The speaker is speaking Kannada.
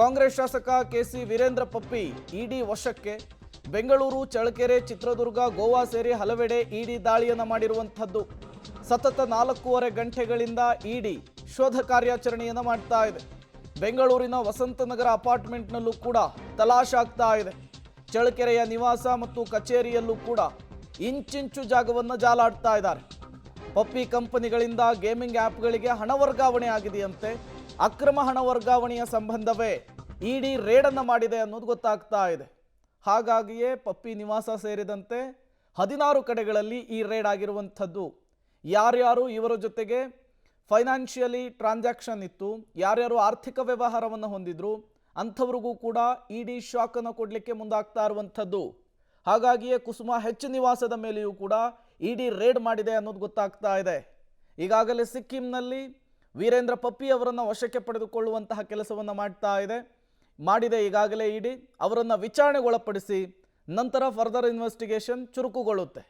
ಕಾಂಗ್ರೆಸ್ ಶಾಸಕ ಕೆಸಿ ವೀರೇಂದ್ರ ಪಪ್ಪಿ ಇಡಿ ವಶಕ್ಕೆ. ಬೆಂಗಳೂರು, ಚಳ್ಳಕೆರೆ, ಚಿತ್ರದುರ್ಗ, ಗೋವಾ ಸೇರಿ ಹಲವೆಡೆ ಇಡಿ ದಾಳಿಯನ್ನು ಮಾಡಿರುವಂಥದ್ದು. ಸತತ 4.5 ಗಂಟೆಗಳಿಂದ ಇಡಿ ಶೋಧ ಕಾರ್ಯಾಚರಣೆಯನ್ನು ಮಾಡ್ತಾ ಇದೆ. ಬೆಂಗಳೂರಿನ ವಸಂತನಗರ ಅಪಾರ್ಟ್ಮೆಂಟ್ನಲ್ಲೂ ಕೂಡ ತಲಾಶ್ ಆಗ್ತಾ ಇದೆ. ಚಳ್ಳಕೆರೆಯ ನಿವಾಸ ಮತ್ತು ಕಚೇರಿಯಲ್ಲೂ ಕೂಡ ಇಂಚಿಂಚು ಜಾಗವನ್ನು ಜಾಲಾಡ್ತಾ ಇದ್ದಾರೆ. ಪಪ್ಪಿ ಕಂಪನಿಗಳಿಂದ ಗೇಮಿಂಗ್ ಆ್ಯಪ್ಗಳಿಗೆ ಹಣ ವರ್ಗಾವಣೆ ಆಗಿದೆಯಂತೆ. ಅಕ್ರಮ ಹಣ ವರ್ಗಾವಣೆಯ ಸಂಬಂಧವೇ ಇಡಿ ರೇಡನ್ನು ಮಾಡಿದೆ ಅನ್ನೋದು ಗೊತ್ತಾಗ್ತಾ ಇದೆ. ಹಾಗಾಗಿಯೇ ಪಪ್ಪಿ ನಿವಾಸ ಸೇರಿದಂತೆ 16 ಕಡೆಗಳಲ್ಲಿ ಈ ರೇಡ್ ಆಗಿರುವಂಥದ್ದು. ಯಾರ್ಯಾರು ಇವರ ಜೊತೆಗೆ ಫೈನಾನ್ಷಿಯಲಿ ಟ್ರಾನ್ಸಾಕ್ಷನ್ ಇತ್ತು, ಯಾರ್ಯಾರು ಆರ್ಥಿಕ ವ್ಯವಹಾರವನ್ನು ಹೊಂದಿದ್ರು ಅಂಥವ್ರಿಗೂ ಕೂಡ ಇಡಿ ಶಾಕನ್ನು ಕೊಡಲಿಕ್ಕೆ ಮುಂದಾಗ್ತಾ ಇರುವಂಥದ್ದು. ಹಾಗಾಗಿಯೇ ಕುಸುಮ ಹೆಚ್ಚು ನಿವಾಸದ ಮೇಲೆಯೂ ಕೂಡ ಇಡಿ ರೇಡ್ ಮಾಡಿದೆ ಅನ್ನೋದು ಗೊತ್ತಾಗ್ತಾ ಇದೆ. ಈಗಾಗಲೇ ಸಿಕ್ಕಿಂನಲ್ಲಿ ವೀರೇಂದ್ರ ಪಪ್ಪಿ ಅವರನ್ನು ವಶಕ್ಕೆ ಪಡೆದುಕೊಳ್ಳುವಂತಹ ಕೆಲಸವನ್ನು ಮಾಡಿದೆ ಈಗಾಗಲೇ ಇಡಿ. ಅವರನ್ನು ವಿಚಾರಣೆಗೊಳಪಡಿಸಿ ನಂತರ ಫರ್ದರ್ ಇನ್ವೆಸ್ಟಿಗೇಷನ್ ಚುರುಕುಗೊಳ್ಳುತ್ತೆ.